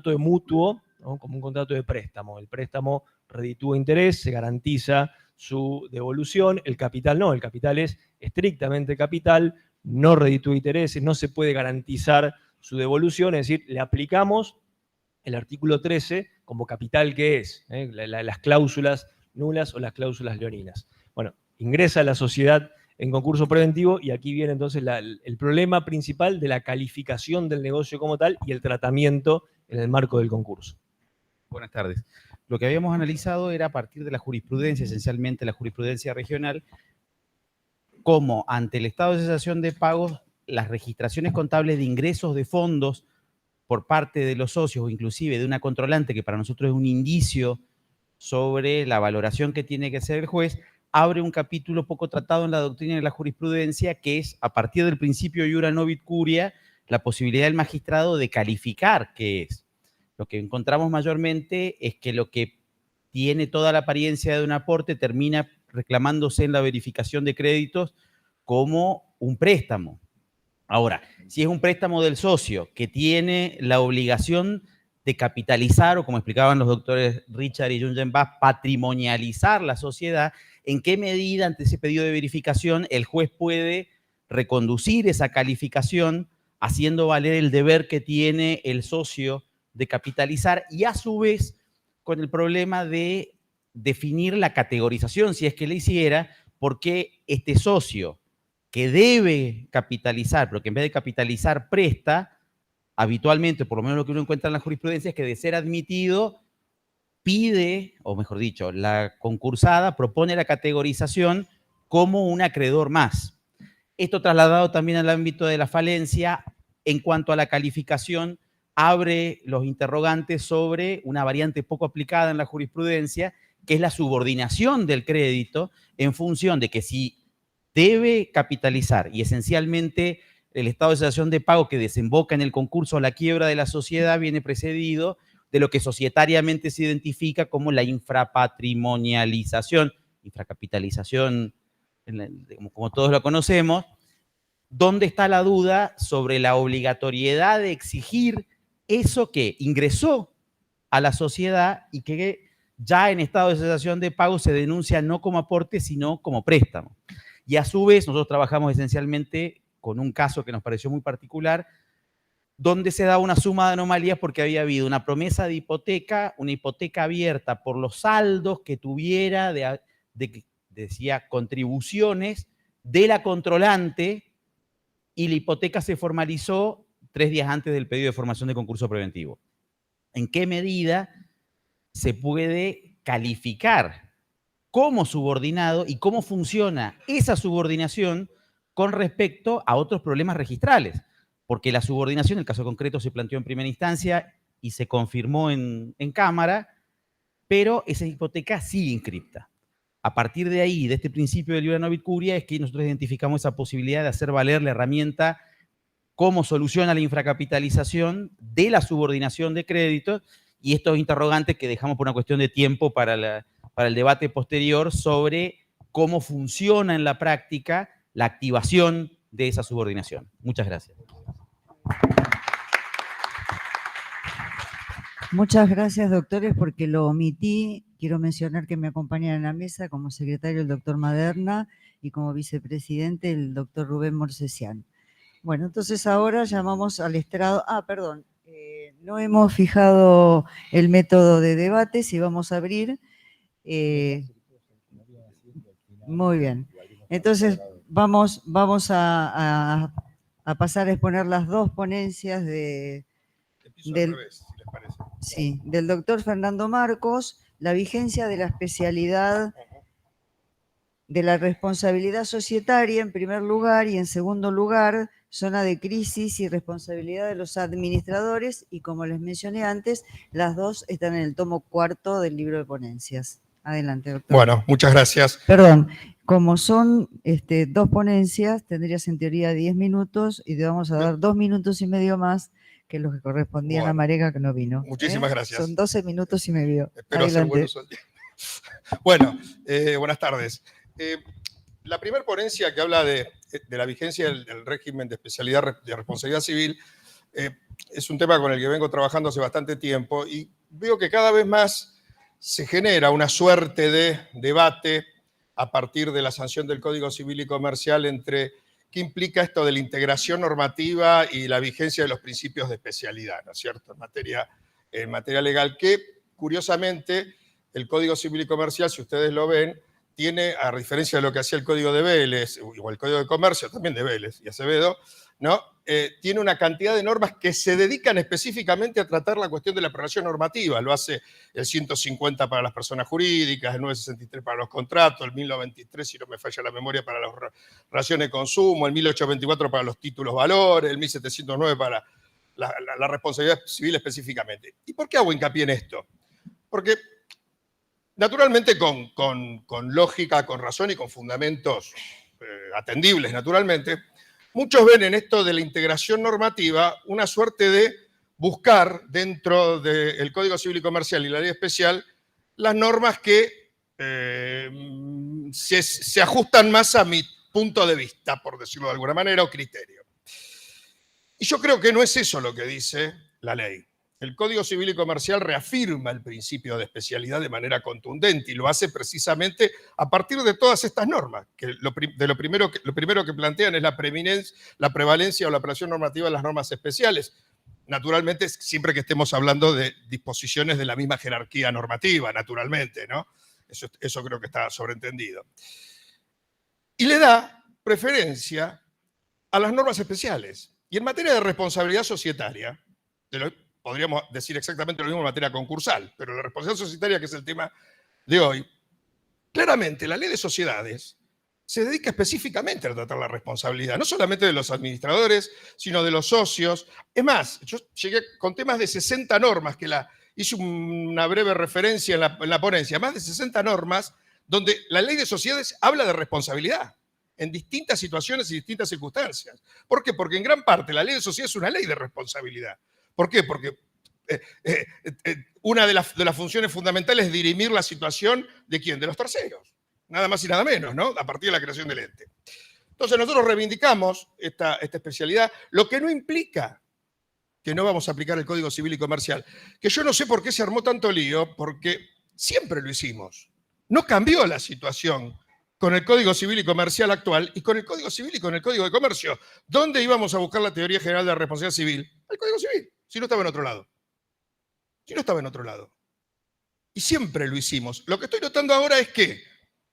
de mutuo, ¿no? Como un contrato de préstamo. El préstamo reditúa interés, se garantiza su devolución, el capital no, el capital es estrictamente capital, no reditúa intereses, no se puede garantizar su devolución, es decir, le aplicamos el artículo 13 como capital que es, las cláusulas nulas o las cláusulas leoninas. Bueno, ingresa la sociedad en concurso preventivo y aquí viene entonces el problema principal de la calificación del negocio como tal y el tratamiento en el marco del concurso. Buenas tardes. Lo que habíamos analizado era a partir de la jurisprudencia, esencialmente la jurisprudencia regional, cómo ante el estado de cesación de pagos, las registraciones contables de ingresos de fondos por parte de los socios o inclusive de una controlante, que para nosotros es un indicio sobre la valoración que tiene que hacer el juez, abre un capítulo poco tratado en la doctrina de la jurisprudencia, que es, a partir del principio iura novit curia, la posibilidad del magistrado de calificar qué es. Lo que encontramos mayormente es que lo que tiene toda la apariencia de un aporte termina reclamándose en la verificación de créditos como un préstamo. Ahora, si es un préstamo del socio que tiene la obligación de capitalizar, o como explicaban los doctores Richard y Jungen Bass, patrimonializar la sociedad, ¿en qué medida ante ese pedido de verificación el juez puede reconducir esa calificación haciendo valer el deber que tiene el socio de capitalizar y a su vez con el problema de definir la categorización, si es que le hiciera, porque este socio que debe capitalizar, pero que en vez de capitalizar presta, habitualmente, por lo menos lo que uno encuentra en la jurisprudencia, es que de ser admitido pide, o mejor dicho, la concursada propone la categorización como un acreedor más. Esto trasladado también al ámbito de la falencia, en cuanto a la calificación, abre los interrogantes sobre una variante poco aplicada en la jurisprudencia, que es la subordinación del crédito en función de que si debe capitalizar y esencialmente el estado de cesación de pago que desemboca en el concurso o la quiebra de la sociedad viene precedido de lo que societariamente se identifica como la infrapatrimonialización, infracapitalización, como todos lo conocemos, donde está la duda sobre la obligatoriedad de exigir eso que ingresó a la sociedad y que ya en estado de cesación de pago se denuncia no como aporte, sino como préstamo. Y a su vez, nosotros trabajamos esencialmente con un caso que nos pareció muy particular, donde se da una suma de anomalías porque había habido una promesa de hipoteca, una hipoteca abierta por los saldos que tuviera decía, contribuciones de la controlante, y la hipoteca se formalizó 3 días antes del pedido de formación de concurso preventivo. ¿En qué medida se puede calificar como subordinado y cómo funciona esa subordinación con respecto a otros problemas registrales? Porque la subordinación, en el caso concreto, se planteó en primera instancia y se confirmó en Cámara, pero esa hipoteca sigue inscripta. A partir de ahí, de este principio de iura novit curia, es que nosotros identificamos esa posibilidad de hacer valer la herramienta como solución a la infracapitalización de la subordinación de créditos y estos interrogantes que dejamos por una cuestión de tiempo para el debate posterior sobre cómo funciona en la práctica la activación de esa subordinación. Muchas gracias. Muchas gracias, doctores, porque lo omití. Quiero mencionar que me acompañan en la mesa como secretario el doctor Maderna y como vicepresidente el doctor Rubén Morsesian. Bueno, entonces ahora llamamos al estrado. Perdón, no hemos fijado el método de debate, si vamos a abrir. Muy bien. Entonces vamos a pasar a exponer las dos ponencias del doctor Fernando Marcos, la vigencia de la especialidad de la responsabilidad societaria en primer lugar y en segundo lugar, zona de crisis y responsabilidad de los administradores y como les mencioné antes, las dos están en el tomo 4 del libro de ponencias. Adelante, doctor. Bueno, muchas gracias. Perdón, como son dos ponencias, tendrías en teoría 10 minutos y te vamos a dar 2 minutos y medio más que los que correspondían a Marega, que no vino. Muchísimas gracias. Son 12 minutos y medio. Espero hacer buenos al día. Bueno, buenas tardes. La primera ponencia que habla de la vigencia del régimen de especialidad de responsabilidad civil Es un tema con el que vengo trabajando hace bastante tiempo y veo que cada vez más se genera una suerte de debate a partir de la sanción del Código Civil y Comercial entre qué implica esto de la integración normativa y la vigencia de los principios de especialidad, ¿no es cierto?, en materia legal, que curiosamente el Código Civil y Comercial, si ustedes lo ven, tiene, a diferencia de lo que hacía el Código de Vélez, o el Código de Comercio, también de Vélez y Acevedo, ¿no? Tiene una cantidad de normas que se dedican específicamente a tratar la cuestión de la prelación normativa. Lo hace el 150 para las personas jurídicas, el 963 para los contratos, el 1093, si no me falla la memoria, para las relaciones de consumo, el 1824 para los títulos valores, el 1709 para la responsabilidad civil específicamente. ¿Y por qué hago hincapié en esto? Porque naturalmente con lógica, con razón y con fundamentos atendibles, naturalmente, muchos ven en esto de la integración normativa una suerte de buscar dentro del Código Civil y Comercial y la ley especial las normas que se ajustan más a mi punto de vista, por decirlo de alguna manera, o criterio. Y yo creo que no es eso lo que dice la ley. El Código Civil y Comercial reafirma el principio de especialidad de manera contundente y lo hace precisamente a partir de todas estas normas, que lo primero que plantean es la prevalencia o la apelación normativa de las normas especiales. Naturalmente, siempre que estemos hablando de disposiciones de la misma jerarquía normativa, naturalmente, ¿no? Eso creo que está sobreentendido. Y le da preferencia a las normas especiales. Y en materia de responsabilidad societaria, podríamos decir exactamente lo mismo en materia concursal, pero la responsabilidad societaria, que es el tema de hoy, claramente la ley de sociedades se dedica específicamente a tratar la responsabilidad, no solamente de los administradores, sino de los socios. Es más, yo llegué con temas de 60 normas, que hice una breve referencia en la ponencia, más de 60 normas donde la ley de sociedades habla de responsabilidad en distintas situaciones y distintas circunstancias. ¿Por qué? Porque en gran parte la ley de sociedades es una ley de responsabilidad. ¿Por qué? Porque una de las funciones fundamentales es dirimir la situación de ¿quién? De los terceros. Nada más y nada menos, ¿no? A partir de la creación del ente. Entonces nosotros reivindicamos esta especialidad, lo que no implica que no vamos a aplicar el Código Civil y Comercial. Que yo no sé por qué se armó tanto lío, porque siempre lo hicimos. No cambió la situación con el Código Civil y Comercial actual y con el Código Civil y con el Código de Comercio. ¿Dónde íbamos a buscar la teoría general de la responsabilidad civil? El Código Civil, si no estaba en otro lado. Si no estaba en otro lado. Y siempre lo hicimos. Lo que estoy notando ahora es que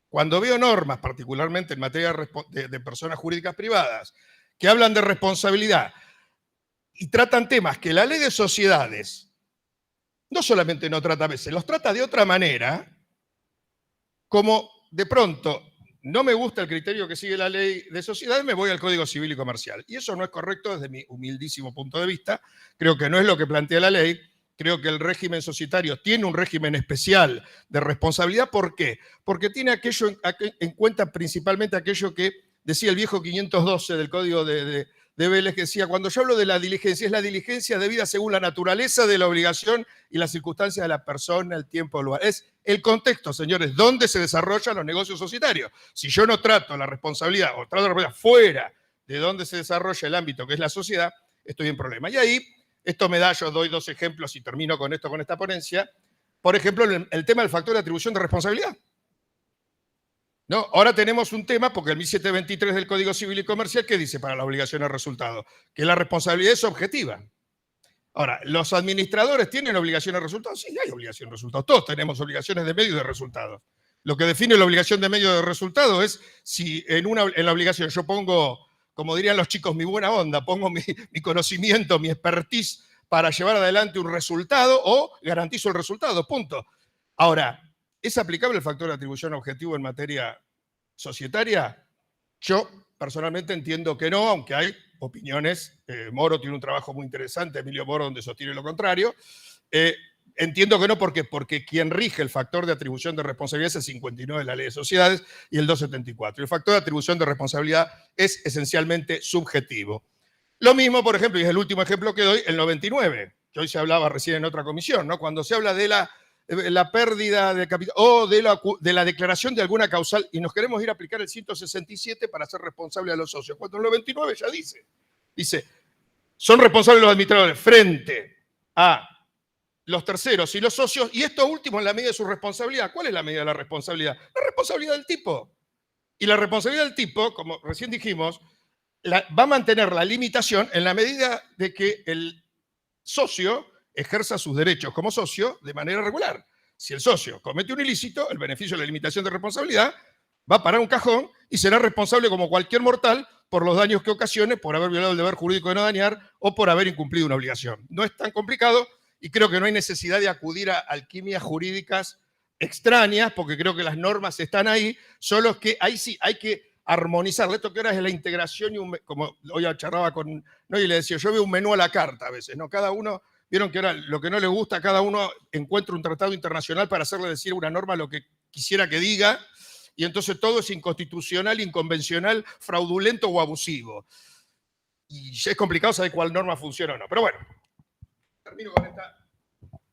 cuando veo normas, particularmente en materia de personas jurídicas privadas, que hablan de responsabilidad y tratan temas que la ley de sociedades no solamente no trata a veces, los trata de otra manera, como de pronto no me gusta el criterio que sigue la ley de sociedades, me voy al Código Civil y Comercial. Y eso no es correcto desde mi humildísimo punto de vista. Creo que no es lo que plantea la ley. Creo que el régimen societario tiene un régimen especial de responsabilidad. ¿Por qué? Porque tiene en cuenta principalmente aquello que decía el viejo 512 del Código de Vélez, que decía, cuando yo hablo de la diligencia, es la diligencia debida según la naturaleza de la obligación y las circunstancias de la persona, el tiempo, el lugar. Es el contexto, señores, donde se desarrollan los negocios societarios. Si yo no trato la responsabilidad o trato la responsabilidad fuera de donde se desarrolla el ámbito que es la sociedad, estoy en problema. Y ahí, yo doy dos ejemplos y termino con esta ponencia. Por ejemplo, el tema del factor de atribución de responsabilidad. ¿No? Ahora tenemos un tema, porque el 1723 del Código Civil y Comercial, ¿qué dice para la obligación de resultado? Que la responsabilidad es objetiva. Ahora, ¿los administradores tienen obligación de resultado? Sí, hay obligación de resultado. Todos tenemos obligaciones de medio y de resultado. Lo que define la obligación de medio y de resultado es si en la obligación yo pongo, como dirían los chicos, mi buena onda, pongo mi conocimiento, mi expertise para llevar adelante un resultado o garantizo el resultado, punto. Ahora, ¿es aplicable el factor de atribución objetivo en materia societaria? Yo personalmente entiendo que no, aunque hay opiniones. Moro tiene un trabajo muy interesante, Emilio Moro, donde sostiene lo contrario. Entiendo que no, ¿por qué? Porque quien rige el factor de atribución de responsabilidad es el 59 de la Ley de Sociedades y el 274. El factor de atribución de responsabilidad es esencialmente subjetivo. Lo mismo, por ejemplo, y es el último ejemplo que doy, el 99, que hoy se hablaba recién en otra comisión, ¿no? Cuando se habla de la pérdida de capital o de la declaración de alguna causal y nos queremos ir a aplicar el 167 para ser responsable a los socios, cuando el 99 ya dice, son responsables los administradores frente a los terceros y los socios, y esto último en la medida de su responsabilidad. ¿Cuál es la medida de la responsabilidad? La responsabilidad del tipo. Y la responsabilidad del tipo, como recién dijimos, va a mantener la limitación en la medida de que el socio ejerza sus derechos como socio de manera regular. Si el socio comete un ilícito, el beneficio de la limitación de responsabilidad va a parar un cajón y será responsable como cualquier mortal por los daños que ocasione, por haber violado el deber jurídico de no dañar o por haber incumplido una obligación. No es tan complicado y creo que no hay necesidad de acudir a alquimias jurídicas extrañas, porque creo que las normas están ahí, solo que ahí sí hay que armonizar. Esto que ahora es la integración y como hoy charlaba con, ¿no? Y le decía, yo veo un menú a la carta a veces, ¿no? Cada uno, vieron que ahora lo que no le gusta, cada uno encuentra un tratado internacional para hacerle decir una norma lo que quisiera que diga, y entonces todo es inconstitucional, inconvencional, fraudulento o abusivo. Y ya es complicado saber cuál norma funciona o no. Pero bueno, termino con esta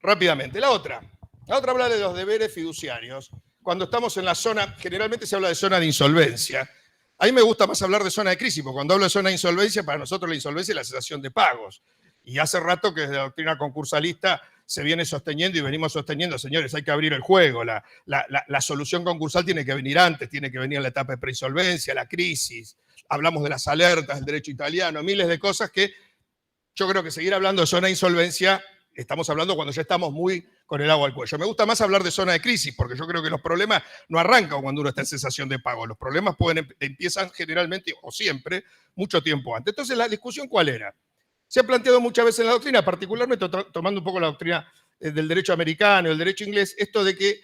rápidamente. La otra habla de los deberes fiduciarios. Cuando estamos en la zona, generalmente se habla de zona de insolvencia. A mí me gusta más hablar de zona de crisis, porque cuando hablo de zona de insolvencia, para nosotros la insolvencia es la cesación de pagos. Y hace rato que desde la doctrina concursalista se viene sosteniendo y venimos sosteniendo, señores, hay que abrir el juego. La solución concursal tiene que venir antes, tiene que venir en la etapa de preinsolvencia, la crisis. Hablamos de las alertas, del derecho italiano, miles de cosas que yo creo que seguir hablando de zona de insolvencia, estamos hablando cuando ya estamos muy con el agua al cuello. Me gusta más hablar de zona de crisis, porque yo creo que los problemas no arrancan cuando uno está en cesación de pago. Los problemas empiezan generalmente, o siempre, mucho tiempo antes. Entonces, ¿la discusión cuál era? Se ha planteado muchas veces en la doctrina, particularmente tomando un poco la doctrina del derecho americano, el derecho inglés, esto de que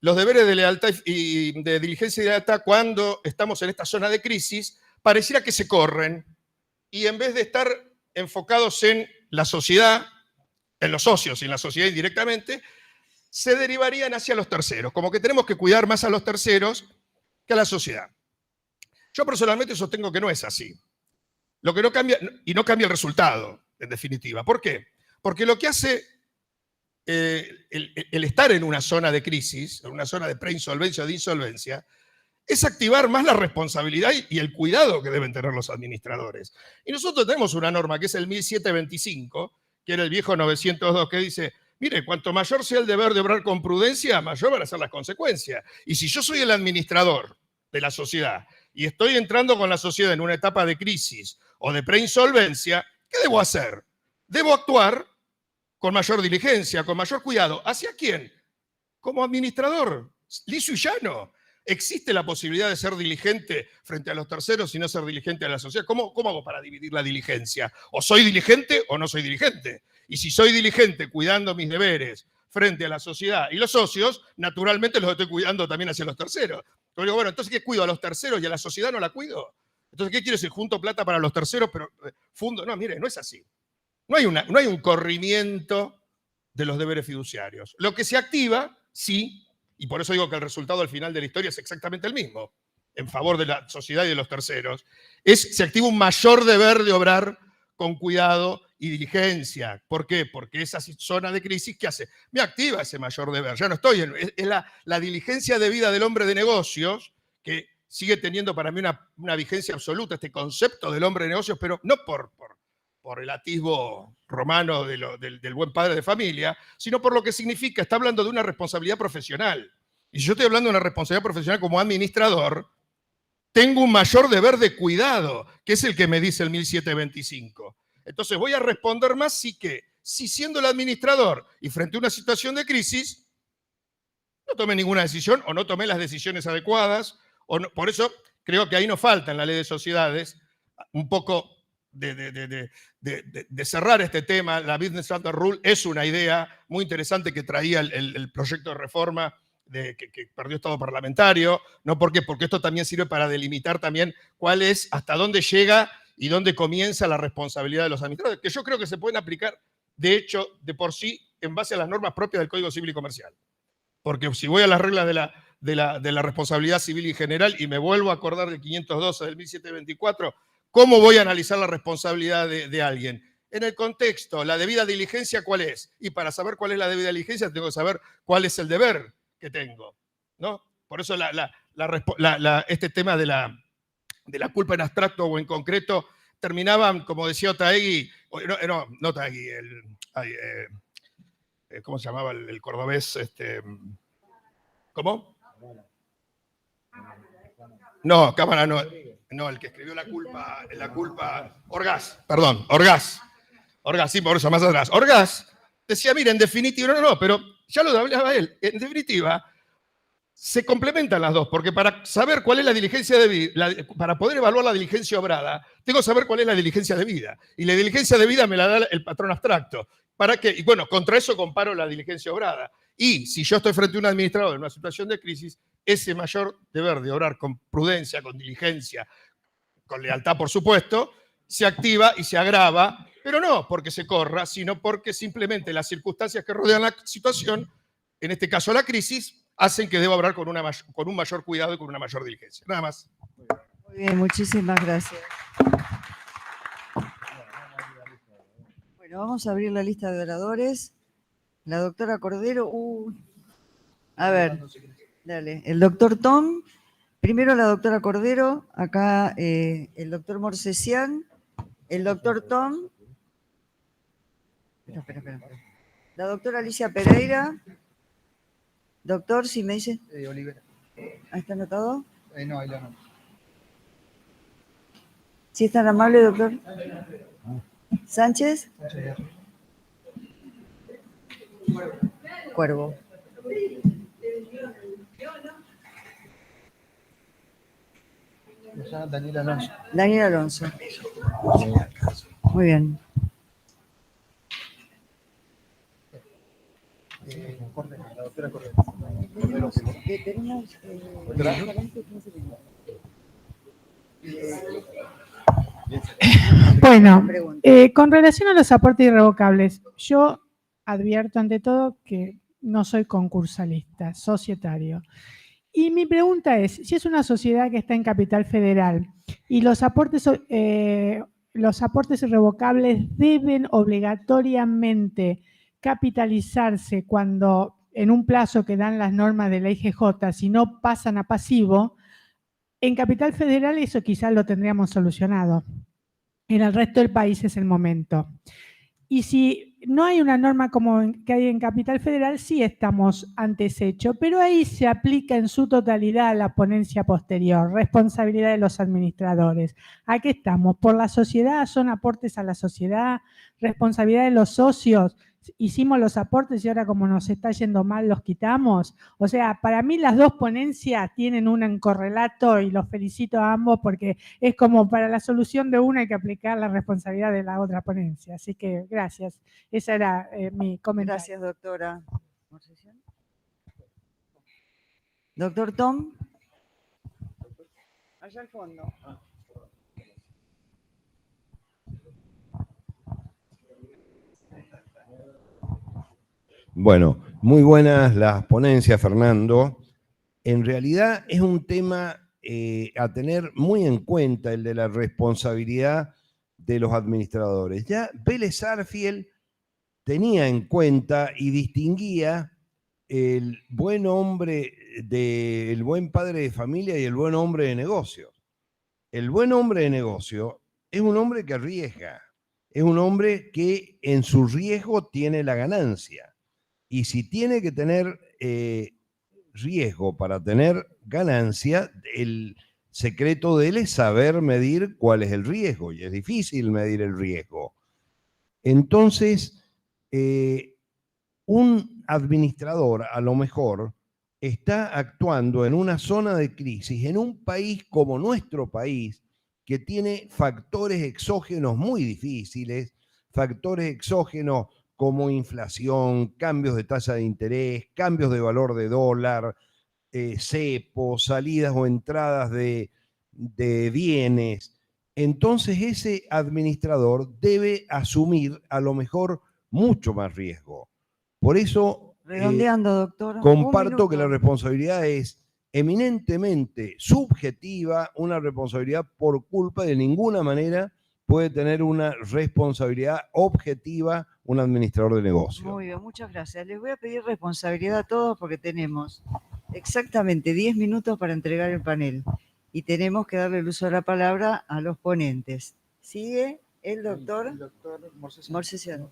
los deberes de lealtad y de diligencia y lealtad cuando estamos en esta zona de crisis, pareciera que se corren, y en vez de estar enfocados en la sociedad, en los socios y en la sociedad indirectamente, se derivarían hacia los terceros, como que tenemos que cuidar más a los terceros que a la sociedad. Yo personalmente sostengo que no es así. Lo que no cambia, y no cambia el resultado, en definitiva. ¿Por qué? Porque lo que hace el estar en una zona de crisis, en una zona de preinsolvencia o de insolvencia, es activar más la responsabilidad y el cuidado que deben tener los administradores. Y nosotros tenemos una norma que es el 1725, que era el viejo 902, que dice, mire, cuanto mayor sea el deber de obrar con prudencia, mayor van a ser las consecuencias. Y si yo soy el administrador de la sociedad y estoy entrando con la sociedad en una etapa de crisis o de preinsolvencia, ¿qué debo hacer? Debo actuar con mayor diligencia, con mayor cuidado. ¿Hacia quién? Como administrador, liso y llano. ¿Existe la posibilidad de ser diligente frente a los terceros y no ser diligente a la sociedad? ¿Cómo hago para dividir la diligencia? ¿O soy diligente o no soy diligente? Y si soy diligente cuidando mis deberes frente a la sociedad y los socios, naturalmente los estoy cuidando también hacia los terceros. Yo digo, bueno, entonces ¿qué cuido? ¿A los terceros y a la sociedad no la cuido? Entonces, ¿qué quiero decir? Junto plata para los terceros, pero fundo. No, mire, no es así. No hay un corrimiento de los deberes fiduciarios. Lo que se activa, sí, y por eso digo que el resultado al final de la historia es exactamente el mismo, en favor de la sociedad y de los terceros, se activa un mayor deber de obrar con cuidado y diligencia. ¿Por qué? Porque esa zona de crisis, ¿qué hace? Me activa ese mayor deber. Ya no estoy es la diligencia debida del hombre de negocios, que sigue teniendo para mí una vigencia absoluta, este concepto del hombre de negocios, pero no por el atisbo romano del buen padre de familia, sino por lo que significa. Está hablando de una responsabilidad profesional. Y si yo estoy hablando de una responsabilidad profesional como administrador, tengo un mayor deber de cuidado, que es el que me dice el 1725. Entonces voy a responder más si siendo el administrador y frente a una situación de crisis, no tomé ninguna decisión o no tomé las decisiones adecuadas. Por eso creo que ahí nos falta en la ley de sociedades un poco de cerrar este tema. La Business Standard Rule es una idea muy interesante que traía el proyecto de reforma que perdió estado parlamentario. ¿No? ¿Por qué? Porque esto también sirve para delimitar también hasta dónde llega y dónde comienza la responsabilidad de los administradores, que yo creo que se pueden aplicar, de hecho, de por sí, en base a las normas propias del Código Civil y Comercial. Porque si voy a las reglas de la responsabilidad civil y general y me vuelvo a acordar del 512 del 1724, ¿cómo voy a analizar la responsabilidad de alguien? En el contexto, la debida diligencia, ¿cuál es? Y para saber cuál es la debida diligencia, tengo que saber cuál es el deber que tengo, ¿no? Por eso este tema de la culpa en abstracto o en concreto terminaban, como decía Otaegui, No Tagui, ¿cómo se llamaba el cordobés? ¿Cómo? No, Cámara no. No, el que escribió la culpa, Orgaz, perdón, Orgaz, sí, por eso más atrás. Orgaz decía, mira, en definitiva, pero ya lo hablaba él, en definitiva, se complementan las dos, porque para saber cuál es la diligencia para poder evaluar la diligencia obrada, tengo que saber cuál es la diligencia debida. Y la diligencia debida me la da el patrón abstracto. ¿Para qué? Y bueno, contra eso comparo la diligencia obrada. Y si yo estoy frente a un administrador en una situación de crisis, ese mayor deber de obrar con prudencia, con diligencia, con lealtad, por supuesto, se activa y se agrava, pero no porque se corra, sino porque simplemente las circunstancias que rodean la situación, en este caso la crisis, hacen que deba obrar con un mayor cuidado y con una mayor diligencia. Nada más. Muy bien, muchísimas gracias. Bueno, vamos a abrir la lista de oradores. La doctora Cordero. A ver, dale. El doctor Tom. Primero la doctora Cordero. Acá el doctor Morsesian. El doctor Tom. Espera. La doctora Alicia Pereira. Doctor, si me dice. Olivera. ¿Ahí está anotado? No, ahí lo no. ¿Sí es tan amable, doctor? ¿Sánchez? Cuervo. Me llama Daniel Alonso. Daniel Alonso. Muy bien. La doctora Cordero. Tenemos Bueno, con relación a los aportes irrevocables, yo advierto ante todo que no soy concursalista, societario. Y mi pregunta es, si es una sociedad que está en Capital Federal y los aportes irrevocables deben obligatoriamente capitalizarse cuando en un plazo que dan las normas de la IGJ, si no pasan a pasivo, en Capital Federal eso quizás lo tendríamos solucionado. En el resto del país es el momento. Y si no hay una norma como que hay en Capital Federal, sí estamos ante ese hecho, pero ahí se aplica en su totalidad la ponencia posterior, responsabilidad de los administradores. Aquí estamos, por la sociedad, son aportes a la sociedad, responsabilidad de los socios. Hicimos los aportes y ahora como nos está yendo mal los quitamos. O sea, para mí las dos ponencias tienen un correlato y los felicito a ambos porque es como para la solución de una hay que aplicar la responsabilidad de la otra ponencia. Así que gracias. Ese era mi comentario. Gracias, doctora. Doctor Tom. Allá al fondo. Bueno, muy buenas las ponencias, Fernando. En realidad es un tema a tener muy en cuenta, el de la responsabilidad de los administradores. Ya Vélez Sarsfield tenía en cuenta y distinguía el buen hombre, el buen padre de familia y el buen hombre de negocio. El buen hombre de negocio es un hombre que arriesga, es un hombre que en su riesgo tiene la ganancia. Y si tiene que tener riesgo para tener ganancia, el secreto de él es saber medir cuál es el riesgo, y es difícil medir el riesgo. Entonces, un administrador a lo mejor está actuando en una zona de crisis, en un país como nuestro país, que tiene factores exógenos muy difíciles, factores exógenos como inflación, cambios de tasa de interés, cambios de valor de dólar, cepo, salidas o entradas de bienes. Entonces ese administrador debe asumir a lo mejor mucho más riesgo. Por eso Redondeando, doctor. comparto que la responsabilidad es eminentemente subjetiva, una responsabilidad por culpa, de ninguna manera puede tener una responsabilidad objetiva un administrador de negocio. Muy bien, muchas gracias. Les voy a pedir responsabilidad a todos porque tenemos exactamente 10 minutos para entregar el panel y tenemos que darle el uso de la palabra a los ponentes. Sigue El doctor El doctor Morsesian. Morsesian.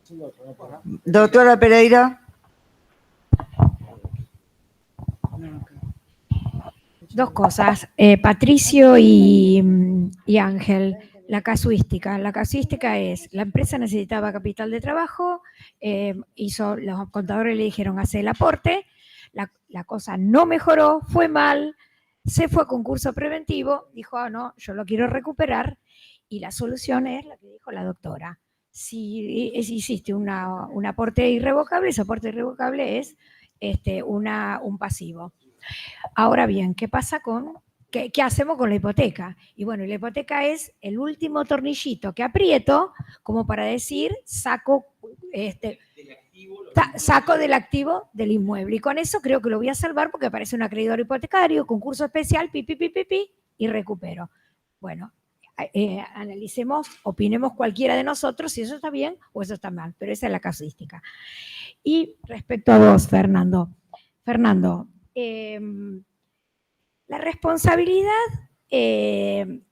Es el otro, ¿no? Ajá. Doctora Pereira. Dos cosas, Patricio y Ángel, la casuística. La casuística es, la empresa necesitaba capital de trabajo, los contadores le dijeron hacer el aporte, la cosa no mejoró, fue mal, se fue a concurso preventivo, dijo, ah, no, yo lo quiero recuperar, y la solución es la que dijo la doctora. Si hiciste un aporte irrevocable, ese aporte irrevocable es un pasivo. Ahora bien, ¿qué pasa qué hacemos con la hipoteca? Y bueno, la hipoteca es el último tornillito que aprieto como para decir saco del activo del inmueble. Y con eso creo que lo voy a salvar porque aparece un acreedor hipotecario, concurso especial, y recupero. Bueno, analicemos, opinemos cualquiera de nosotros si eso está bien o eso está mal, pero esa es la casuística. Y respecto a vos, Fernando, la responsabilidad,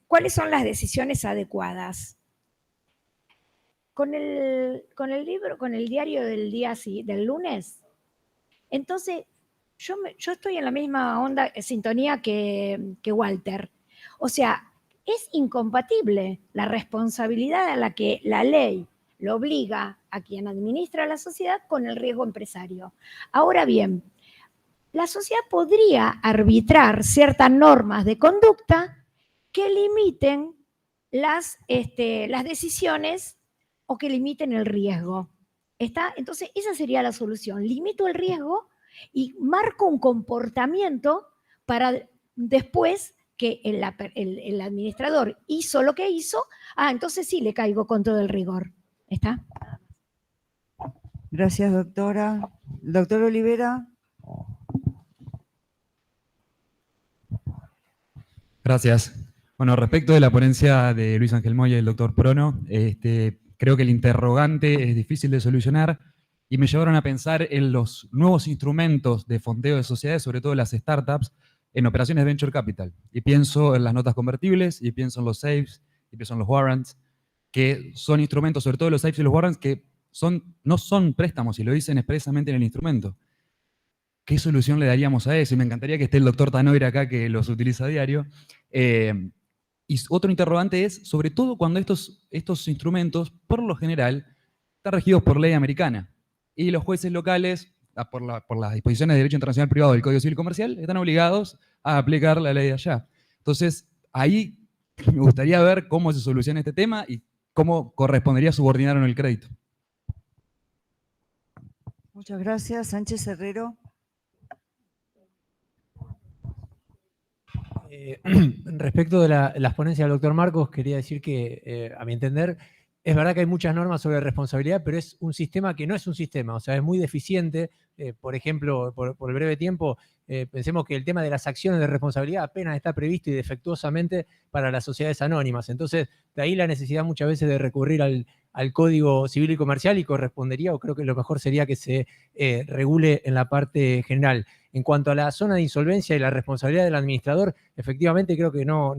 ¿cuáles son las decisiones adecuadas? Con el libro, con el diario del lunes, entonces yo estoy en la misma onda, sintonía que Walter. O sea, es incompatible la responsabilidad a la que la ley lo obliga a quien administra la sociedad con el riesgo empresario. Ahora bien, la sociedad podría arbitrar ciertas normas de conducta que limiten las decisiones o que limiten el riesgo. Entonces, esa sería la solución. Limito el riesgo y marco un comportamiento para después que el administrador hizo lo que hizo, entonces sí le caigo con todo el rigor. ¿Está? Gracias, doctora. Doctor Olivera. Gracias. Bueno, respecto de la ponencia de Luis Ángel Moya y el doctor Prono, creo que el interrogante es difícil de solucionar y me llevaron a pensar en los nuevos instrumentos de fondeo de sociedades, sobre todo las startups, en operaciones de venture capital. Y pienso en las notas convertibles, y pienso en los safes, y pienso en los warrants, que son instrumentos, sobre todo los safes y los warrants, que no son préstamos, y lo dicen expresamente en el instrumento. ¿Qué solución le daríamos a eso? Y me encantaría que esté el doctor Tanoira acá, que los utiliza a diario. Y otro interrogante es, sobre todo cuando estos instrumentos, por lo general, están regidos por ley americana. Y los jueces locales, por las disposiciones de Derecho Internacional Privado del Código Civil Comercial, están obligados a aplicar la ley de allá. Entonces, ahí me gustaría ver cómo se soluciona este tema y cómo correspondería subordinar en el crédito. Muchas gracias. Sánchez Herrero. Respecto de las ponencias del doctor Marcos, quería decir que, a mi entender, es verdad que hay muchas normas sobre responsabilidad, pero es un sistema que no es un sistema, o sea, es muy deficiente. Por ejemplo, por el breve tiempo, pensemos que el tema de las acciones de responsabilidad apenas está previsto y defectuosamente para las sociedades anónimas. Entonces, de ahí la necesidad muchas veces de recurrir al Código Civil y Comercial, y correspondería, o creo que lo mejor sería que se regule en la parte general. En cuanto a la zona de insolvencia y la responsabilidad del administrador, efectivamente creo que no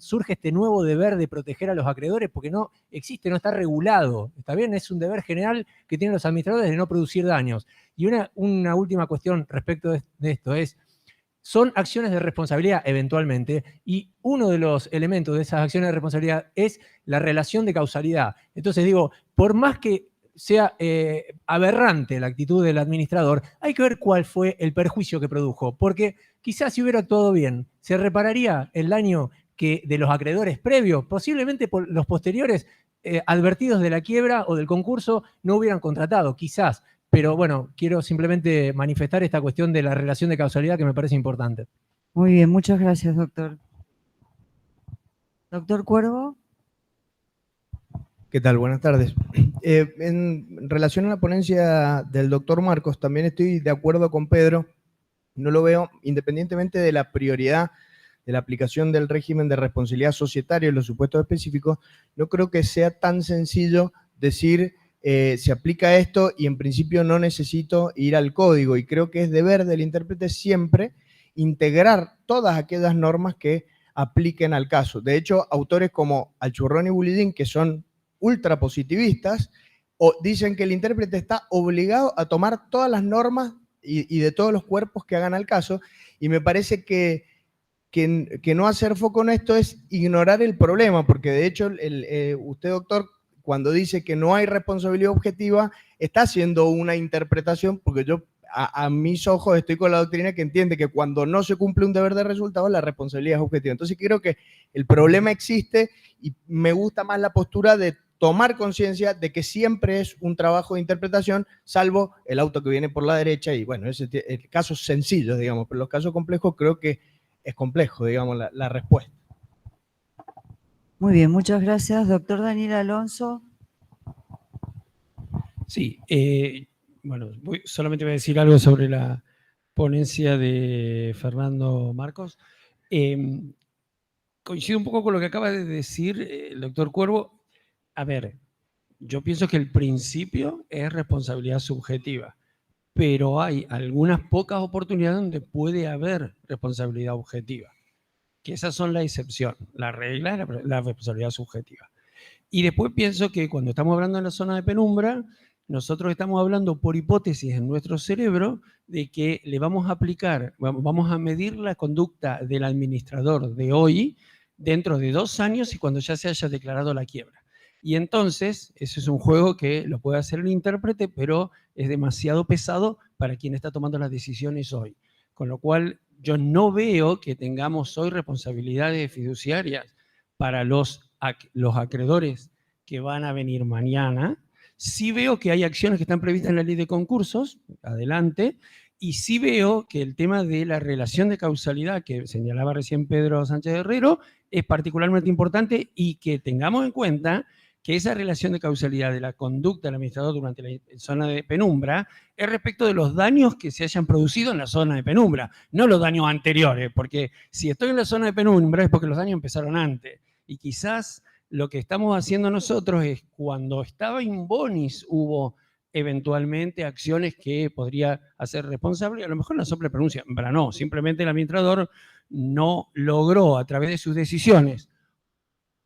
surge este nuevo deber de proteger a los acreedores porque no existe, no está regulado. ¿Está bien? Es un deber general que tienen los administradores de no producir daños. Y una última cuestión respecto de esto es, son acciones de responsabilidad eventualmente, y uno de los elementos de esas acciones de responsabilidad es la relación de causalidad. Entonces digo, por más que sea aberrante la actitud del administrador, hay que ver cuál fue el perjuicio que produjo, porque quizás si hubiera actuado bien, se repararía el daño de los acreedores previos, posiblemente por los posteriores advertidos de la quiebra o del concurso no hubieran contratado, quizás. Pero bueno, quiero simplemente manifestar esta cuestión de la relación de causalidad que me parece importante. Muy bien, muchas gracias, doctor. Doctor Cuervo. ¿Qué tal? Buenas tardes. En relación a la ponencia del doctor Marcos, también estoy de acuerdo con Pedro. No lo veo, independientemente de la prioridad de la aplicación del régimen de responsabilidad societaria en los supuestos específicos, no creo que sea tan sencillo decir se aplica esto y en principio no necesito ir al código. Y creo que es deber del intérprete siempre integrar todas aquellas normas que apliquen al caso. De hecho, autores como Alchurrón y Bulidín, que son ultra positivistas, dicen que el intérprete está obligado a tomar todas las normas y de todos los cuerpos que hagan al caso, y me parece que no hacer foco en esto es ignorar el problema, porque de hecho usted, doctor, cuando dice que no hay responsabilidad objetiva, está haciendo una interpretación, porque yo a mis ojos estoy con la doctrina que entiende que cuando no se cumple un deber de resultado, la responsabilidad es objetiva. Entonces creo que el problema existe y me gusta más la postura de tomar conciencia de que siempre es un trabajo de interpretación, salvo el auto que viene por la derecha y bueno, casos sencillos, digamos, pero los casos complejos creo que es complejo, digamos, la respuesta. Muy bien, muchas gracias. Doctor Daniel Alonso. Sí, bueno, solamente voy a decir algo sobre la ponencia de Fernando Marcos. Coincido un poco con lo que acaba de decir el doctor Cuervo. A ver, yo pienso que el principio es responsabilidad subjetiva, pero hay algunas pocas oportunidades donde puede haber responsabilidad objetiva, que esas son la excepción. La regla es la responsabilidad subjetiva. Y después pienso que cuando estamos hablando en la zona de penumbra, nosotros estamos hablando por hipótesis en nuestro cerebro de que le vamos a aplicar, vamos a medir la conducta del administrador de hoy dentro de 2 años y cuando ya se haya declarado la quiebra. Y entonces, eso es un juego que lo puede hacer el intérprete, pero es demasiado pesado para quien está tomando las decisiones hoy. Con lo cual, yo no veo que tengamos hoy responsabilidades fiduciarias para los acreedores que van a venir mañana. Sí veo que hay acciones que están previstas en la ley de concursos, adelante, y sí veo que el tema de la relación de causalidad que señalaba recién Pedro Sánchez Herrero es particularmente importante y que tengamos en cuenta que esa relación de causalidad de la conducta del administrador durante la zona de penumbra es respecto de los daños que se hayan producido en la zona de penumbra, no los daños anteriores, porque si estoy en la zona de penumbra es porque los daños empezaron antes. Y quizás lo que estamos haciendo nosotros es cuando estaba in bonis hubo eventualmente acciones que podría hacer responsable, y a lo mejor la sobrepronuncia, pero no, simplemente el administrador no logró a través de sus decisiones,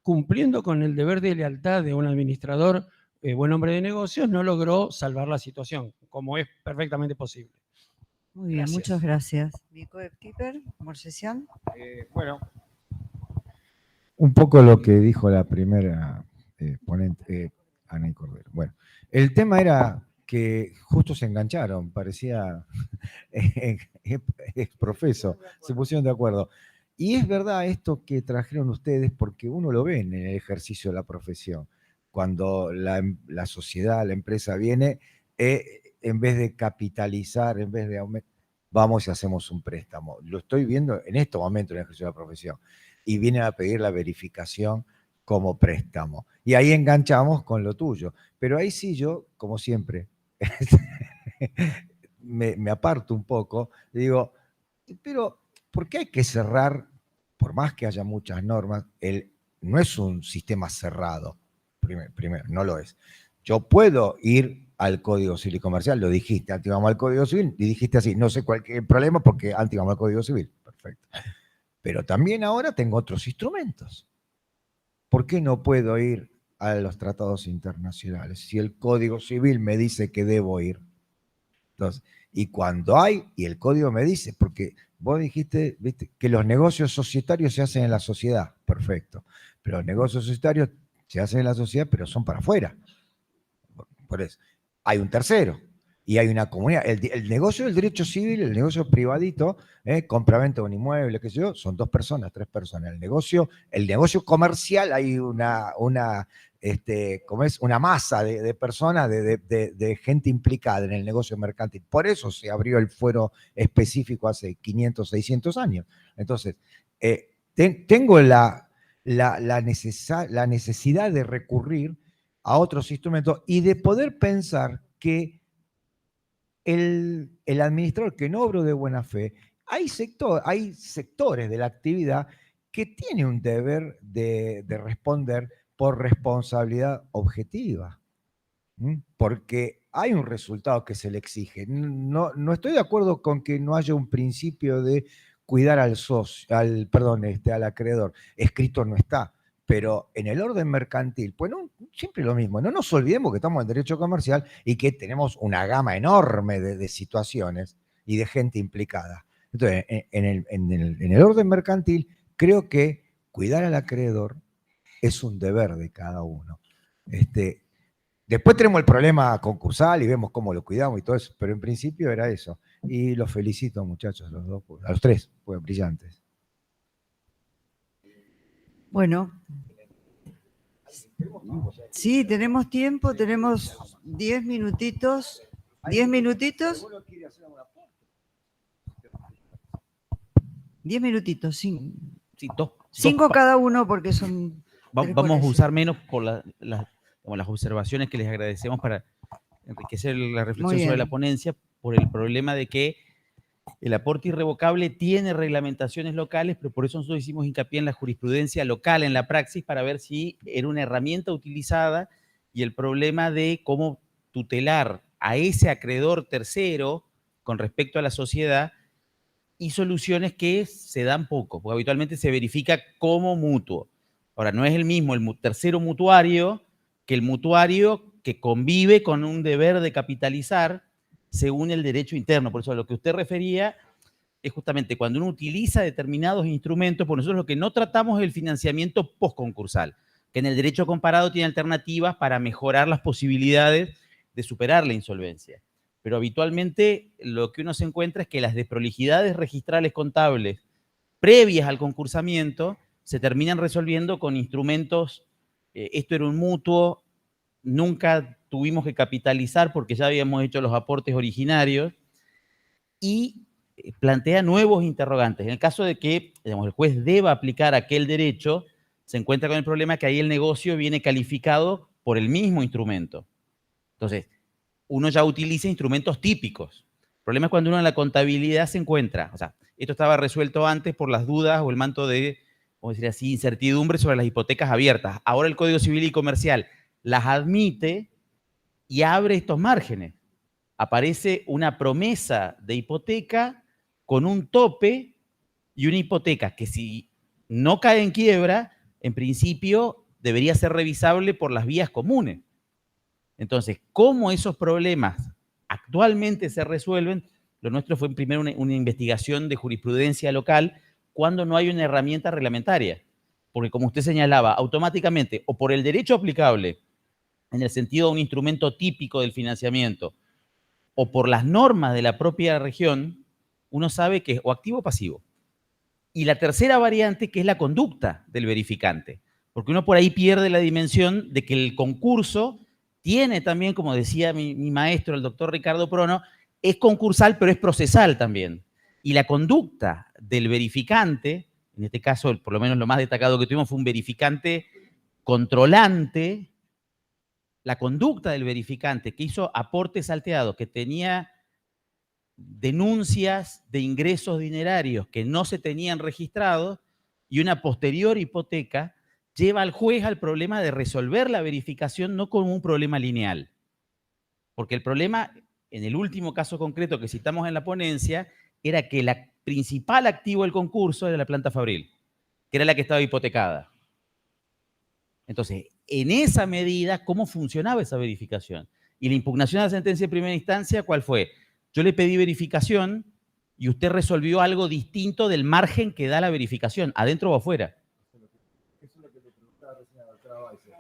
cumpliendo con el deber de lealtad de un administrador buen hombre de negocios, no logró salvar la situación, como es perfectamente posible. Muy bien, Gracias. muchas gracias. Nico Eptiper, Morsesian. Bueno, un poco lo que dijo la primera ponente, Ana y Cordero. Bueno, el tema era que justo se engancharon, parecía exprofeso, se pusieron de acuerdo. Y es verdad esto que trajeron ustedes porque uno lo ve en el ejercicio de la profesión. Cuando la sociedad, la empresa viene, en vez de capitalizar, en vez de aumentar, vamos y hacemos un préstamo. Lo estoy viendo en estos momentos en el ejercicio de la profesión. Y vienen a pedir la verificación como préstamo. Y ahí enganchamos con lo tuyo. Pero ahí sí yo, como siempre, me aparto un poco, digo, pero ¿por qué hay que cerrar, por más que haya muchas normas, no es un sistema cerrado? Primero, no lo es. Yo puedo ir al Código Civil y Comercial, lo dijiste, antes vamos al Código Civil, y dijiste así, no sé cuál es el problema porque antes vamos al Código Civil. Perfecto. Pero también ahora tengo otros instrumentos. ¿Por qué no puedo ir a los tratados internacionales si el Código Civil me dice que debo ir? Entonces, y cuando hay, y el Código me dice, porque vos dijiste, ¿viste?, que los negocios societarios se hacen en la sociedad, perfecto, pero los negocios societarios se hacen en la sociedad, pero son para afuera. Por eso, hay un tercero. Y hay una comunidad. El negocio del derecho civil, el negocio privadito, compraventa de un inmueble, qué sé yo, son 2 personas, 3 personas. El negocio comercial hay una masa de personas, de gente implicada en el negocio mercantil. Por eso se abrió el fuero específico hace 500, 600 años. Entonces, tengo la necesidad de recurrir a otros instrumentos y de poder pensar que el administrador que no obró de buena fe, hay sectores de la actividad que tiene un deber de responder por responsabilidad objetiva, porque hay un resultado que se le exige. No estoy de acuerdo con que no haya un principio de cuidar al socio, al acreedor. Escrito no está. Pero en el orden mercantil, pues no, siempre lo mismo. No nos olvidemos que estamos en derecho comercial y que tenemos una gama enorme de situaciones y de gente implicada. Entonces, en el orden mercantil, creo que cuidar al acreedor es un deber de cada uno. Después tenemos el problema concursal y vemos cómo lo cuidamos y todo eso, pero en principio era eso. Y los felicito, muchachos, a los tres, fueron brillantes. Bueno. Sí, tenemos tiempo, tenemos 10 minutitos. 10 minutitos. 10 minutitos, sí. Sí, 5 cada uno porque son... Vamos a usar menos por las observaciones que les agradecemos para enriquecer la reflexión sobre la ponencia, por el problema de que el aporte irrevocable tiene reglamentaciones locales, pero por eso nosotros hicimos hincapié en la jurisprudencia local, en la praxis, para ver si era una herramienta utilizada, y el problema de cómo tutelar a ese acreedor tercero con respecto a la sociedad, y soluciones que se dan poco, porque habitualmente se verifica como mutuo. Ahora, no es el mismo el tercero mutuario que el mutuario que convive con un deber de capitalizar según el derecho interno. Por eso a lo que usted refería es justamente cuando uno utiliza determinados instrumentos, por nosotros lo que no tratamos es el financiamiento postconcursal, que en el derecho comparado tiene alternativas para mejorar las posibilidades de superar la insolvencia. Pero habitualmente lo que uno se encuentra es que las desprolijidades registrales contables previas al concursamiento se terminan resolviendo con instrumentos, esto era un mutuo, nunca tuvimos que capitalizar porque ya habíamos hecho los aportes originarios, y plantea nuevos interrogantes. En el caso de que, digamos, el juez deba aplicar aquel derecho, se encuentra con el problema que ahí el negocio viene calificado por el mismo instrumento. Entonces, uno ya utiliza instrumentos típicos. El problema es cuando uno en la contabilidad se encuentra, o sea, esto estaba resuelto antes por las dudas o el manto de, vamos a decir así, incertidumbre sobre las hipotecas abiertas. Ahora el Código Civil y Comercial las admite y abre estos márgenes. Aparece una promesa de hipoteca con un tope y una hipoteca que, si no cae en quiebra, en principio debería ser revisable por las vías comunes. Entonces, ¿cómo esos problemas actualmente se resuelven? Lo nuestro fue primero una investigación de jurisprudencia local cuando no hay una herramienta reglamentaria. Porque, como usted señalaba, automáticamente, o por el derecho aplicable, en el sentido de un instrumento típico del financiamiento, o por las normas de la propia región, uno sabe que es o activo o pasivo. Y la tercera variante, que es la conducta del verificante. Porque uno por ahí pierde la dimensión de que el concurso tiene también, como decía mi maestro, el doctor Ricardo Prono, es concursal, pero es procesal también. Y la conducta del verificante, en este caso, por lo menos lo más destacado que tuvimos fue un verificante controlante. La conducta del verificante que hizo aportes salteados, que tenía denuncias de ingresos dinerarios que no se tenían registrados y una posterior hipoteca, lleva al juez al problema de resolver la verificación no como un problema lineal. Porque el problema, en el último caso concreto que citamos en la ponencia, era que el principal activo del concurso era la planta fabril, que era la que estaba hipotecada. Entonces, en esa medida, ¿cómo funcionaba esa verificación? Y la impugnación a la sentencia de primera instancia, ¿cuál fue? Yo le pedí verificación y usted resolvió algo distinto del margen que da la verificación, adentro o afuera. Eso es lo que le preguntaba recién a la doctora Weiser.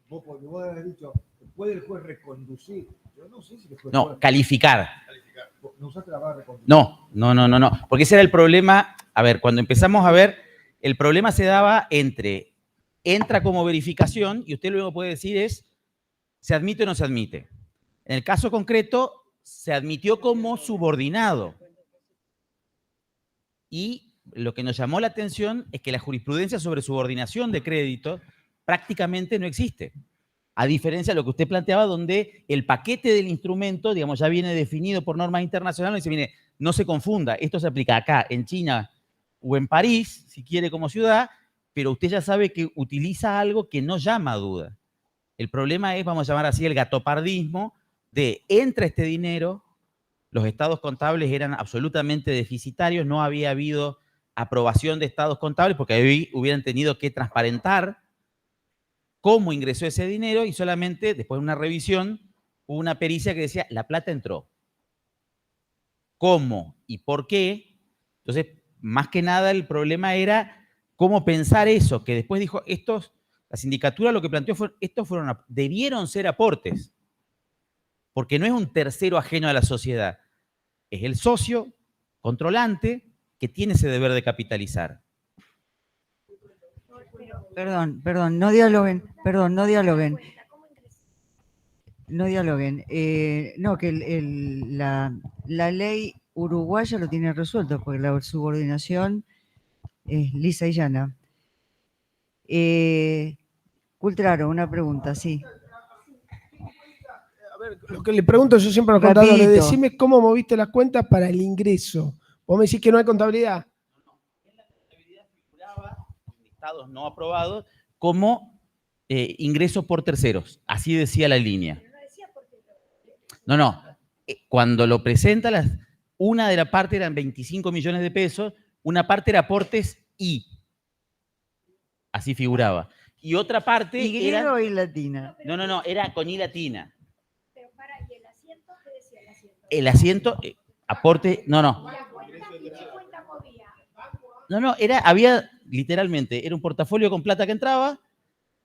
Vos habías dicho, ¿puede el juez reconducir? Yo no sé si el juez puede... Calificar. ¿No usaste la barra reconducir? No. Porque ese era el problema. A ver, cuando empezamos a ver, el problema se daba entre... Entra como verificación y usted luego puede decir es, ¿se admite o no se admite? En el caso concreto, se admitió como subordinado. Y lo que nos llamó la atención es que la jurisprudencia sobre subordinación de crédito prácticamente no existe. A diferencia de lo que usted planteaba, donde el paquete del instrumento, digamos, ya viene definido por normas internacionales y se viene, no se confunda, esto se aplica acá, en China o en París, si quiere como ciudad, pero usted ya sabe que utiliza algo que no llama a duda. El problema es, vamos a llamar así, el gatopardismo de entra este dinero, los estados contables eran absolutamente deficitarios, no había habido aprobación de estados contables, porque ahí hubieran tenido que transparentar cómo ingresó ese dinero y solamente después de una revisión hubo una pericia que decía, la plata entró. ¿Cómo y por qué? Entonces, más que nada el problema era cómo pensar eso, que después dijo, la sindicatura lo que planteó fue, debieron ser aportes, porque no es un tercero ajeno a la sociedad, es el socio controlante que tiene ese deber de capitalizar. Perdón, no dialoguen, no dialoguen. No dialoguen. No, que la ley uruguaya lo tiene resuelto, porque la subordinación es lisa y llana. Cultraro, una pregunta, sí. A ver, lo que le pregunto yo siempre a los contadores, Rapidito. decime cómo moviste las cuentas para el ingreso. Vos me decís que no hay contabilidad. Estados no aprobados como ingresos por terceros. Así decía la línea. No. Cuando lo presenta, una de la parte eran 25 millones de pesos, una parte era aportes y. Así figuraba. Y otra parte ¿Y era... griego y latina? No, era con I latina. Pero para, ¿y el asiento? ¿Qué decía el asiento? El asiento, aporte, no. ¿La cuenta? ¿Y qué cuenta movía? No, literalmente, era un portafolio con plata que entraba,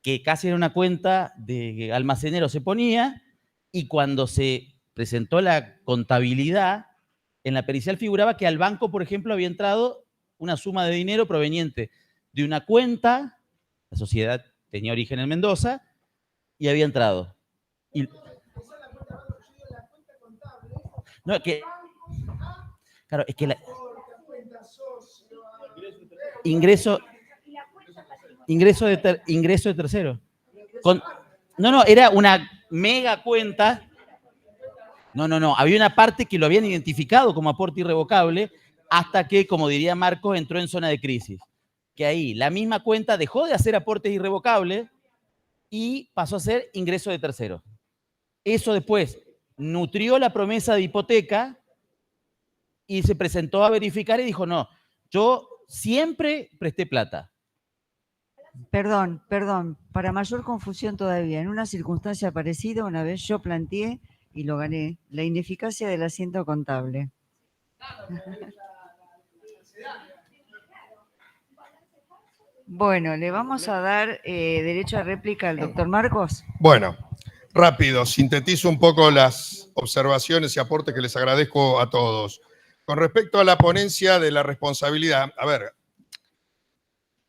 que casi era una cuenta de almacenero se ponía, y cuando se presentó la contabilidad, en la pericial figuraba que al banco, por ejemplo, había entrado una suma de dinero proveniente de una cuenta, la sociedad tenía origen en Mendoza, y había entrado. Claro, es que ingreso de tercero. Era una mega cuenta. No, había una parte que lo habían identificado como aporte irrevocable hasta que, como diría Marcos, entró en zona de crisis. Que ahí la misma cuenta dejó de hacer aportes irrevocables y pasó a ser ingreso de tercero. Eso después nutrió la promesa de hipoteca y se presentó a verificar y dijo, no, yo siempre presté plata. Perdón, para mayor confusión todavía, en una circunstancia parecida, una vez yo planteé, y lo gané, la ineficacia del asiento contable. Bueno, le vamos a dar derecho a réplica al doctor Marcos. Bueno, rápido, sintetizo un poco las observaciones y aportes que les agradezco a todos. Con respecto a la ponencia de la responsabilidad, a ver,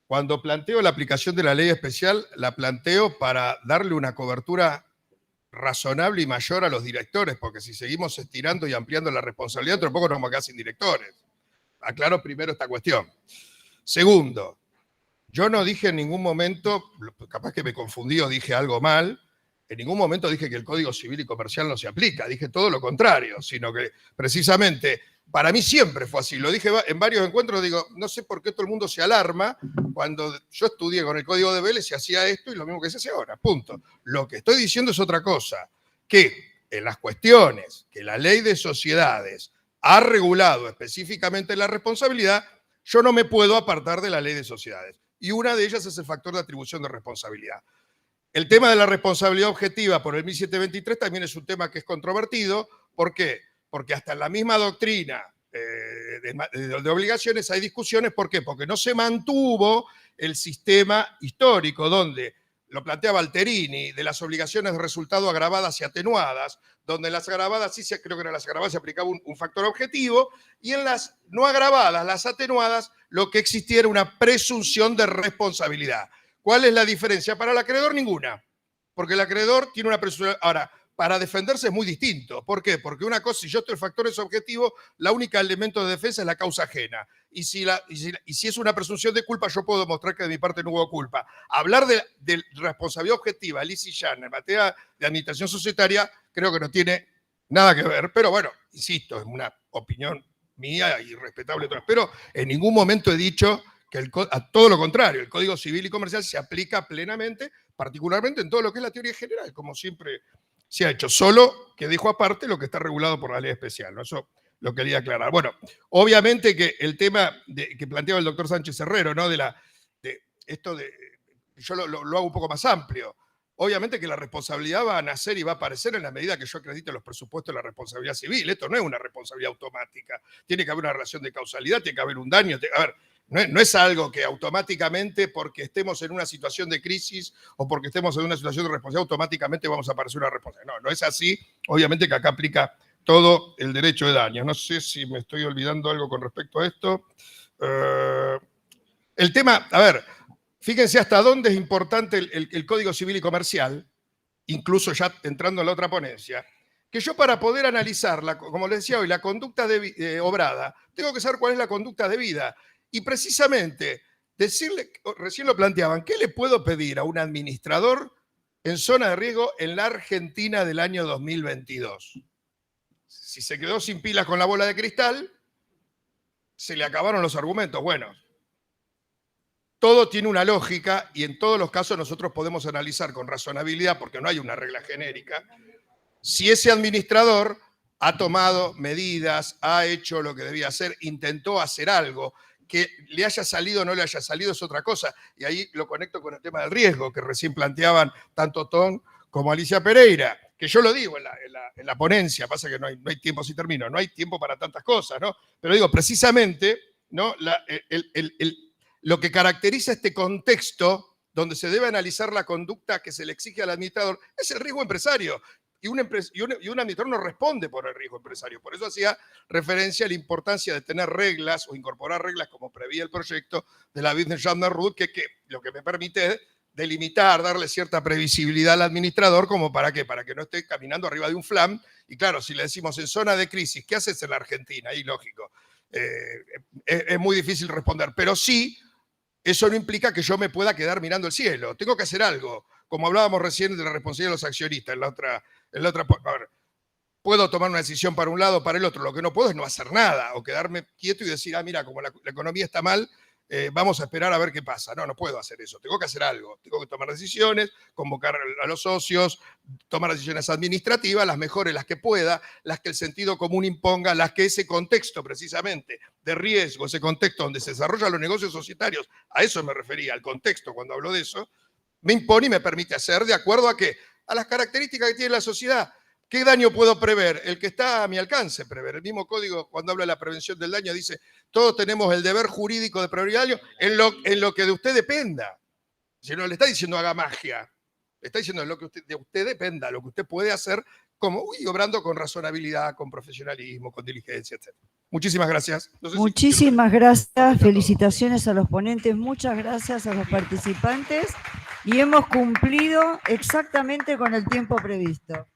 cuando planteo la aplicación de la ley especial, la planteo para darle una cobertura razonable y mayor a los directores, porque si seguimos estirando y ampliando la responsabilidad, tampoco nos vamos a quedar sin directores. Aclaro primero esta cuestión. Segundo, yo no dije en ningún momento, capaz que me confundí o dije algo mal, en ningún momento dije que el Código Civil y Comercial no se aplica, dije todo lo contrario, sino que precisamente para mí siempre fue así. Lo dije en varios encuentros, digo, no sé por qué todo el mundo se alarma cuando yo estudié con el Código de Vélez y hacía esto y lo mismo que se hace ahora, punto. Lo que estoy diciendo es otra cosa, que en las cuestiones que la ley de sociedades ha regulado específicamente la responsabilidad, yo no me puedo apartar de la ley de sociedades. Y una de ellas es el factor de atribución de responsabilidad. El tema de la responsabilidad objetiva por el 1723 también es un tema que es controvertido. ¿Por qué? Porque hasta en la misma doctrina de obligaciones hay discusiones. ¿Por qué? Porque no se mantuvo el sistema histórico donde, lo planteaba Alterini, de las obligaciones de resultado agravadas y atenuadas, donde las agravadas, sí, creo que en las agravadas se aplicaba un factor objetivo, y en las no agravadas, las atenuadas, lo que existía era una presunción de responsabilidad. ¿Cuál es la diferencia? Para el acreedor, ninguna. Porque el acreedor tiene una presunción. Ahora, para defenderse es muy distinto. ¿Por qué? Porque una cosa, si yo estoy el factor es objetivo, la única elemento de defensa es la causa ajena. Y si es una presunción de culpa, yo puedo demostrar que de mi parte no hubo culpa. Hablar de responsabilidad objetiva, lisa y llana, en materia de administración societaria, creo que no tiene nada que ver. Pero bueno, insisto, es una opinión mía y respetable. Pero en ningún momento he dicho que a todo lo contrario, el Código Civil y Comercial se aplica plenamente, particularmente en todo lo que es la teoría general, como siempre se ha hecho, solo que dejo aparte lo que está regulado por la ley especial, ¿no? Eso lo quería aclarar. Bueno, obviamente que el tema que planteaba el doctor Sánchez Herrero, ¿no? Yo lo hago un poco más amplio. Obviamente que la responsabilidad va a nacer y va a aparecer en la medida que yo acredite los presupuestos de la responsabilidad civil. Esto no es una responsabilidad automática. Tiene que haber una relación de causalidad, tiene que haber un daño. A ver, no es algo que automáticamente, porque estemos en una situación de crisis o porque estemos en una situación de responsabilidad, automáticamente vamos a aparecer una responsabilidad. No, no es así. Obviamente que acá aplica todo el derecho de daño. No sé si me estoy olvidando algo con respecto a esto. El tema, a ver, fíjense hasta dónde es importante el Código Civil y Comercial, incluso ya entrando en la otra ponencia, que yo para poder analizarla, como les decía hoy, la conducta obrada, tengo que saber cuál es la conducta debida. Y precisamente, decirle, recién lo planteaban, ¿qué le puedo pedir a un administrador en zona de riesgo en la Argentina del año 2022? Si se quedó sin pilas con la bola de cristal, se le acabaron los argumentos. Bueno, todo tiene una lógica y en todos los casos nosotros podemos analizar con razonabilidad, porque no hay una regla genérica, si ese administrador ha tomado medidas, ha hecho lo que debía hacer, intentó hacer algo, que le haya salido o no le haya salido es otra cosa. Y ahí lo conecto con el tema del riesgo que recién planteaban tanto Tom como Alicia Pereira, que yo lo digo en la ponencia, pasa que no hay tiempo, si termino, no hay tiempo para tantas cosas, ¿no? Pero digo, precisamente, ¿no? Lo que caracteriza este contexto donde se debe analizar la conducta que se le exige al administrador es el riesgo empresario. Y un administrador no responde por el riesgo empresario. Por eso hacía referencia a la importancia de tener reglas o incorporar reglas como prevía el proyecto de la Business Judgment Rule, que lo que me permite delimitar, darle cierta previsibilidad al administrador, como para qué, para que no esté caminando arriba de un flam. Y claro, si le decimos en zona de crisis, ¿qué haces en la Argentina? Ahí lógico. Es muy difícil responder, pero sí, eso no implica que yo me pueda quedar mirando el cielo. Tengo que hacer algo. Como hablábamos recién de la responsabilidad de los accionistas, a ver, puedo tomar una decisión para un lado o para el otro. Lo que no puedo es no hacer nada o quedarme quieto y decir, mira, como la economía está mal, vamos a esperar a ver qué pasa. No puedo hacer eso. Tengo que hacer algo. Tengo que tomar decisiones, convocar a los socios, tomar decisiones administrativas, las mejores, las que pueda, las que el sentido común imponga, las que ese contexto precisamente de riesgo, ese contexto donde se desarrollan los negocios societarios, a eso me refería, al contexto cuando hablo de eso, me impone y me permite hacer de acuerdo a qué, a las características que tiene la sociedad. ¿Qué daño puedo prever? El que está a mi alcance prever. El mismo código, cuando habla de la prevención del daño, dice, todos tenemos el deber jurídico de prevenir el daño en lo que de usted dependa. Si no le está diciendo haga magia, le está diciendo lo que de usted dependa, lo que usted puede hacer, obrando con razonabilidad, con profesionalismo, con diligencia, etc. Muchísimas gracias. No sé Muchísimas gracias, felicitaciones a los ponentes, muchas gracias a los participantes y hemos cumplido exactamente con el tiempo previsto.